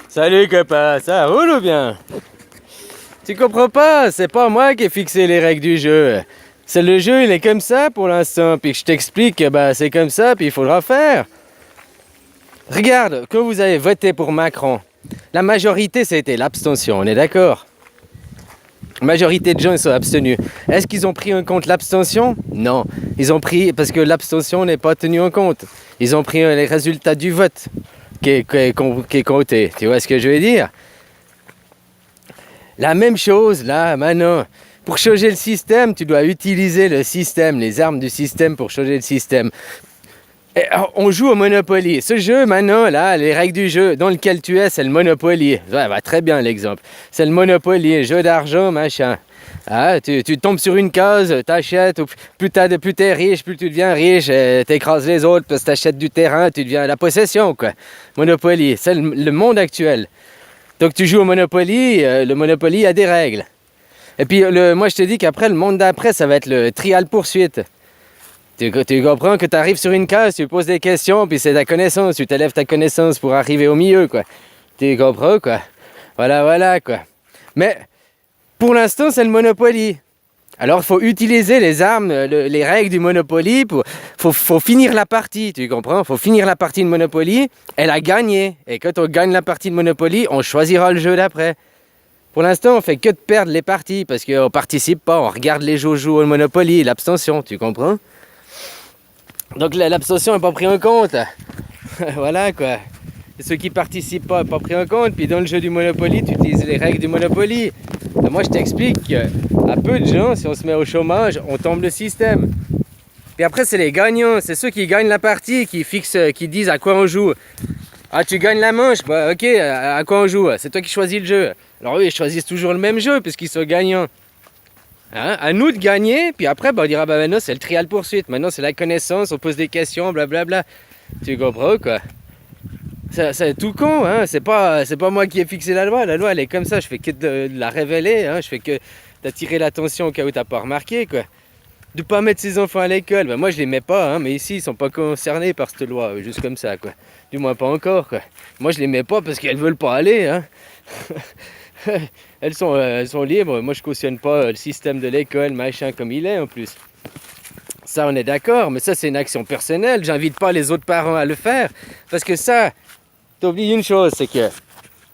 Salut copain, ça roule ou bien? Tu comprends pas, c'est pas moi qui ai fixé les règles du jeu. C'est le jeu, il est comme ça pour l'instant, puis que je t'explique que c'est comme ça, puis il faudra faire. Regarde, quand vous avez voté pour Macron, la majorité c'était l'abstention, on est d'accord? La majorité de gens ils sont abstenus. Est-ce qu'ils ont pris en compte l'abstention? Non. Ils ont pris, parce que l'abstention n'est pas tenue en compte. Ils ont pris les résultats du vote qui est compté. Tu vois ce que je veux dire? La même chose là, maintenant. Pour changer le système, tu dois utiliser le système, les armes du système pour changer le système. Et on joue au Monopoly. Ce jeu, maintenant, là, les règles du jeu dans lequel tu es, c'est le Monopoly. Ouais, très bien l'exemple. C'est le Monopoly, jeu d'argent, machin. Ah, tu tombes sur une case, t'achètes, plus t'es riche, plus tu deviens riche, t'écrases les autres parce que t'achètes du terrain, tu deviens la possession, quoi. Monopoly, c'est le monde actuel. Donc tu joues au Monopoly, le Monopoly a des règles. Et puis moi je te dis qu'après, le monde d'après, ça va être le trial poursuite. Tu comprends que tu arrives sur une case, tu poses des questions, puis c'est ta connaissance, tu t'élèves ta connaissance pour arriver au milieu, quoi. Tu comprends, quoi. Voilà, quoi. Mais pour l'instant, c'est le Monopoly. Alors il faut utiliser les armes, les règles du Monopoly, faut finir la partie, tu comprends? Faut finir la partie de Monopoly, elle a gagné. Et quand on gagne la partie de Monopoly, on choisira le jeu d'après. Pour l'instant, on fait que de perdre les parties, parce qu'on participe pas, on regarde les gens jouer au Monopoly, l'abstention, tu comprends? Donc l'abstention n'est pas prise en compte. Voilà quoi. Et ceux qui participent pas pris en compte. Puis dans le jeu du Monopoly, tu utilises les règles du Monopoly. Et moi je t'explique qu'à peu de gens, si on se met au chômage, on tombe le système. Puis après c'est les gagnants, c'est ceux qui gagnent la partie, qui fixent, qui disent à quoi on joue. Ah tu gagnes la manche, ok, à quoi on joue? C'est toi qui choisis le jeu. Alors eux ils choisissent toujours le même jeu puisqu'ils sont gagnants. Hein, à nous de gagner, puis après on dira maintenant c'est le trial poursuite, maintenant c'est la connaissance, on pose des questions, blablabla. Tu comprends quoi? C'est tout con, hein? C'est pas moi qui ai fixé la loi elle est comme ça, je fais que de la révéler, hein? Je fais que d'attirer l'attention au cas où t'as pas remarqué quoi. De pas mettre ses enfants à l'école, moi je les mets pas, hein, mais ici ils sont pas concernés par cette loi, juste comme ça quoi. Du moins pas encore quoi. Moi je les mets pas parce qu'elles veulent pas aller, hein. Elles sont libres, moi je cautionne pas le système de l'école, machin comme il est en plus. Ça on est d'accord, mais ça c'est une action personnelle, j'invite pas les autres parents à le faire, parce que ça, t'oublies une chose, c'est que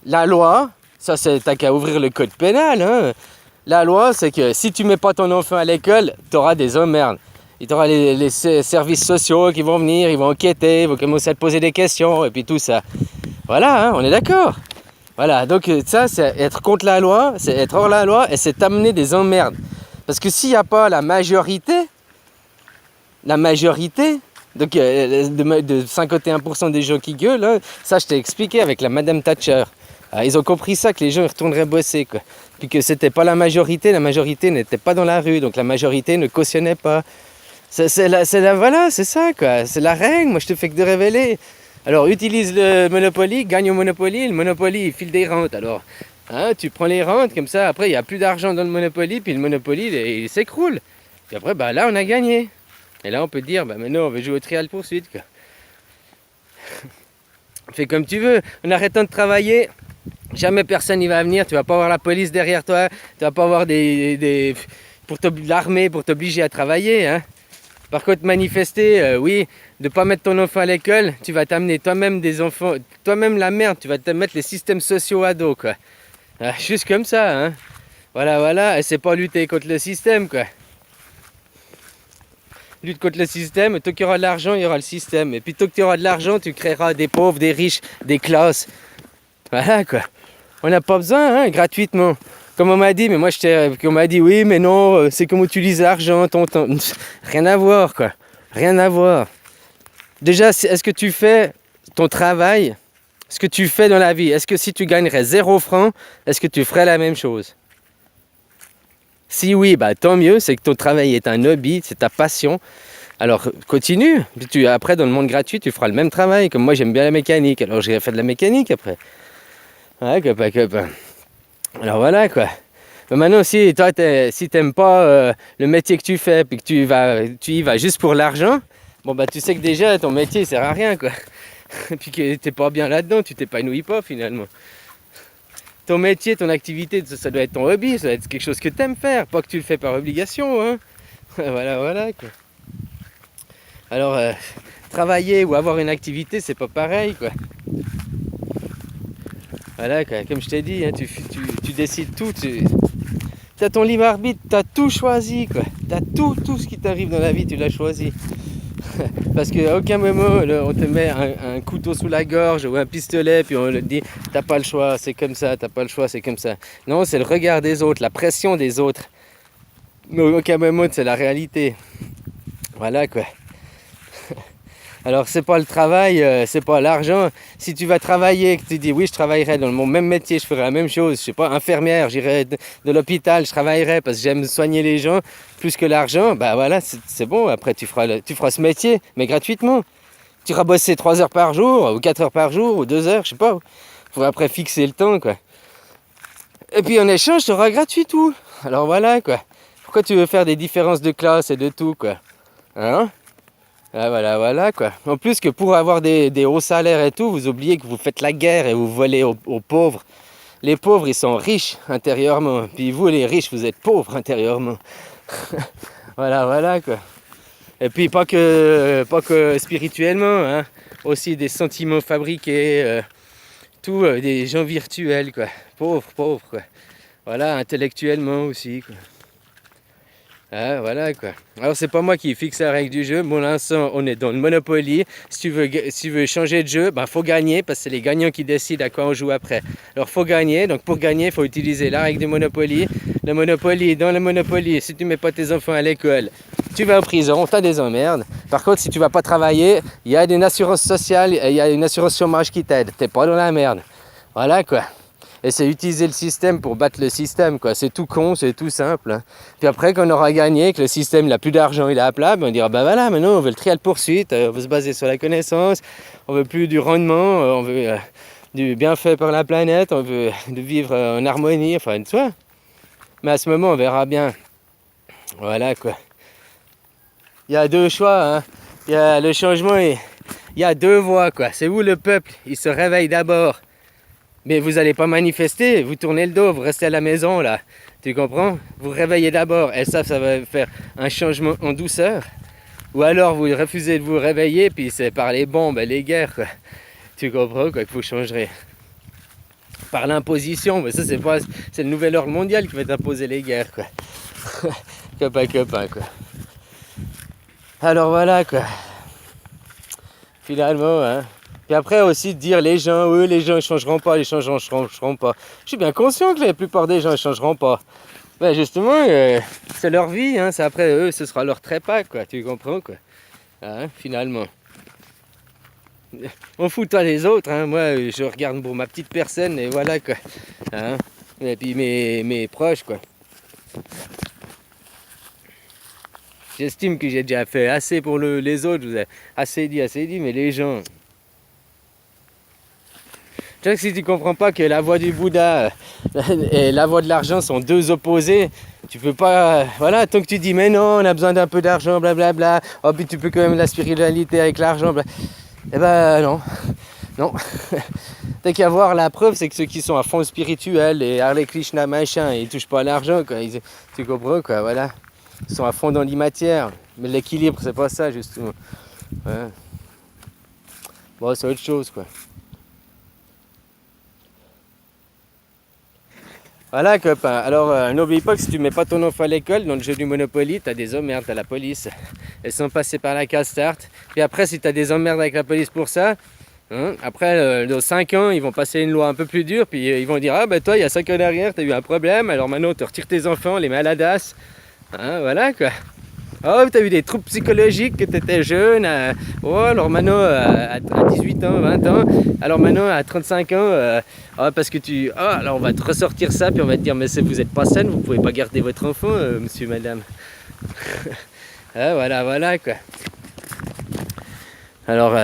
la loi, ça c'est t'as qu'à ouvrir le code pénal, hein. La loi c'est que si tu mets pas ton enfant à l'école, t'auras des emmerdes. Il t'aura les services sociaux qui vont venir, ils vont enquêter, ils vont commencer à te poser des questions, et puis tout ça. Voilà, hein, on est d'accord. Voilà, donc ça, c'est être contre la loi, c'est être hors la loi et c'est t'amener des emmerdes. Parce que s'il n'y a pas la majorité, donc de 51% des gens qui gueulent, hein, ça je t'ai expliqué avec la Madame Thatcher. Ils ont compris ça, que les gens ils retourneraient bosser, quoi. Puis que c'était pas la majorité n'était pas dans la rue, donc la majorité ne cautionnait pas. Voilà, c'est ça, quoi. C'est la règle, moi je te fais que de révéler. Alors utilise le Monopoly, gagne au Monopoly, le Monopoly il file des rentes. Alors hein, tu prends les rentes, comme ça après il n'y a plus d'argent dans le Monopoly, puis le Monopoly il s'écroule. Puis après là on a gagné. Et là on peut dire maintenant on veut jouer au trial poursuite quoi. Fais comme tu veux, en arrêtant de travailler, jamais personne n'y va venir, tu vas pas avoir la police derrière toi, tu vas pas avoir l'armée pour t'obliger à travailler, hein. Par contre, manifester, oui, de ne pas mettre ton enfant à l'école, tu vas t'amener toi-même des enfants, toi-même la merde, tu vas te mettre les systèmes sociaux à dos, quoi. Juste comme ça, hein. Voilà, et c'est pas lutter contre le système, quoi. Lutte contre le système, tant qu'il y aura de l'argent, il y aura le système. Et puis tant que tu auras de l'argent, tu créeras des pauvres, des riches, des classes. Voilà, quoi. On n'a pas besoin, hein, gratuitement. Comme on m'a dit, mais moi on m'a dit oui, mais non, c'est comme on utilise l'argent, ton temps. Rien à voir, quoi. Rien à voir. Déjà, est-ce que tu fais ton travail, ce que tu fais dans la vie, est-ce que si tu gagnerais 0 francs, est-ce que tu ferais la même chose? Si oui, tant mieux, c'est que ton travail est un hobby, c'est ta passion. Alors continue. Après, dans le monde gratuit, tu feras le même travail. Comme moi, j'aime bien la mécanique, alors j'irai faire de la mécanique après. Ouais, copain. Alors voilà quoi. Mais maintenant aussi, toi, si t'aimes pas le métier que tu fais, puis que tu y vas juste pour l'argent, bon bah tu sais que déjà ton métier sert à rien quoi. Et puis que t'es pas bien là-dedans, tu t'épanouis pas finalement. Ton métier, ton activité, ça doit être ton hobby, ça doit être quelque chose que t'aimes faire, pas que tu le fais par obligation, hein. Voilà quoi. Alors travailler ou avoir une activité, c'est pas pareil quoi. Voilà quoi, comme je t'ai dit, hein, tu décides tout, tu as ton libre arbitre, tu as tout choisi quoi. Tu as tout ce qui t'arrive dans la vie, tu l'as choisi. Parce qu'à aucun moment on te met un couteau sous la gorge ou un pistolet puis on te dit t'as pas le choix, c'est comme ça, t'as pas le choix, c'est comme ça. Non, c'est le regard des autres, la pression des autres. Mais à aucun moment c'est la réalité. Voilà quoi. Alors c'est pas le travail, c'est pas l'argent. Si tu vas travailler, que tu dis oui je travaillerai dans mon même métier, je ferai la même chose, je sais pas, infirmière, j'irai de l'hôpital, je travaillerai parce que j'aime soigner les gens plus que l'argent, bah voilà, c'est bon, après tu feras ce métier, mais gratuitement. Tu iras bosser 3 heures par jour, ou 4 heures par jour, ou 2 heures, je sais pas. Faut après fixer le temps quoi. Et puis en échange, tu auras gratuit tout. Alors voilà quoi. Pourquoi tu veux faire des différences de classe et de tout quoi? Hein? Ah, voilà quoi. En plus que pour avoir des hauts salaires et tout, vous oubliez que vous faites la guerre et vous volez aux pauvres. Les pauvres, ils sont riches intérieurement. Puis vous, les riches, vous êtes pauvres intérieurement. Voilà quoi. Et puis pas que spirituellement, hein. Aussi des sentiments fabriqués, des gens virtuels quoi. Pauvres quoi. Voilà, intellectuellement aussi quoi. Ah, voilà quoi. Alors c'est pas moi qui fixe la règle du jeu. Pour l'instant, on est dans le Monopoly. Si tu veux changer de jeu, faut gagner parce que c'est les gagnants qui décident à quoi on joue après. Alors faut gagner. Donc pour gagner, il faut utiliser la règle du Monopoly. Le Monopoly, dans le Monopoly, si tu mets pas tes enfants à l'école, tu vas en prison, t'as des emmerdes. Par contre, si tu vas pas travailler, il y a une assurance sociale, il y a une assurance chômage qui t'aide. T'es pas dans la merde. Voilà quoi. Et c'est utiliser le système pour battre le système, quoi. C'est tout con, c'est tout simple. Hein. Puis après, quand on aura gagné, que le système n'a plus d'argent, il est à plat, on dira, voilà, maintenant on veut le trial poursuite, on veut se baser sur la connaissance, on veut plus du rendement, on veut du bienfait par la planète, on veut de vivre en harmonie, enfin, tu vois. Mais à ce moment, on verra bien. Voilà, quoi. Il y a deux choix, hein. Il y a le changement, il y a deux voies, quoi. C'est où le peuple, il se réveille d'abord. Mais vous n'allez pas manifester, vous tournez le dos, vous restez à la maison là, tu comprends? Vous réveillez d'abord, et ça va faire un changement en douceur. Ou alors vous refusez de vous réveiller, puis c'est par les bombes et les guerres, quoi. Tu comprends quoi, que vous changerez. Par l'imposition, mais ça c'est le nouvel ordre mondial qui va t'imposer les guerres, quoi. Copain, quoi. Alors voilà, quoi. Finalement, hein. Puis après aussi dire les gens ils changeront pas, les gens changeront pas. Je suis bien conscient que la plupart des gens ne changeront pas. Ben justement, c'est leur vie, hein, c'est après eux, ce sera leur trépas, quoi, tu comprends quoi. Hein, finalement. On fout pas les autres, hein, moi je regarde pour ma petite personne et voilà quoi. Hein, et puis mes proches quoi. J'estime que j'ai déjà fait assez pour les autres, je vous ai assez dit, mais les gens. Tu vois que si tu comprends pas que la voie du Bouddha et la voie de l'argent sont deux opposés, tu peux pas. Voilà, tant que tu dis mais non, on a besoin d'un peu d'argent, blablabla. Oh, puis tu peux quand même la spiritualité avec l'argent. Eh ben non. T'as qu'à voir la preuve, c'est que ceux qui sont à fond spirituel et Hare Krishna machin, ils touchent pas à l'argent, quoi. Tu comprends quoi, voilà. Ils sont à fond dans l'imatière. Mais l'équilibre, c'est pas ça justement. Ouais. Bon, c'est autre chose quoi. Voilà copain, alors n'oublie pas que si tu mets pas ton enfant à l'école, dans le jeu du Monopoly, t'as des emmerdes à la police. Elles sont passées par la case start. Puis après, si t'as des emmerdes avec la police pour ça, hein, après dans 5 ans, ils vont passer une loi un peu plus dure, puis ils vont dire ah ben toi, il y a 5 ans derrière, t'as eu un problème, alors maintenant on te retire tes enfants, les mets à la DAS. Hein, voilà quoi. Oh, t'as eu des troubles psychologiques que t'étais jeune, oh, alors maintenant à 18 ans, 20 ans, alors maintenant à 35 ans, parce que alors on va te ressortir ça, puis on va te dire, mais vous êtes pas saine, vous pouvez pas garder votre enfant, monsieur, madame. Ah, voilà, quoi. Alors,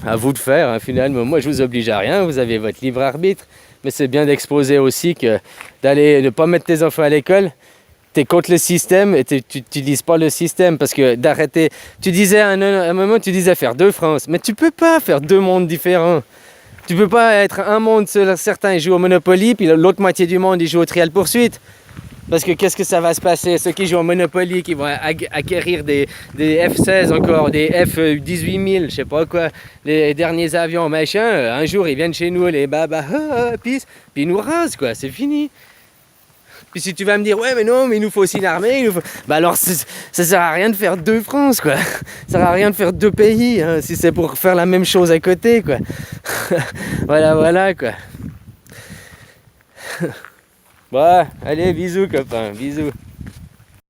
à vous de faire, hein, finalement, moi je vous oblige à rien, vous avez votre libre arbitre, mais c'est bien d'exposer aussi que ne pas mettre tes enfants à l'école, t'es contre le système et tu n'utilises pas le système parce que d'arrêter. Tu disais à un moment, tu disais faire deux France, mais tu peux pas faire deux mondes différents. Tu peux pas être un monde, certains ils jouent au Monopoly, puis l'autre moitié du monde ils jouent au Trial Poursuite. Parce que qu'est-ce que ça va se passer? Ceux qui jouent au Monopoly, qui vont acquérir des F-16 encore, des F-18000, je sais pas quoi, les derniers avions, machin, un jour ils viennent chez nous, les babas, puis ils nous rasent, quoi, c'est fini. Puis si tu vas me dire, ouais mais non, mais il nous faut aussi une armée, bah alors ça sert à rien de faire deux France, quoi. Ça sert à rien de faire deux pays, hein, si c'est pour faire la même chose à côté, quoi. Voilà, quoi. Bon, allez, bisous, copains, bisous.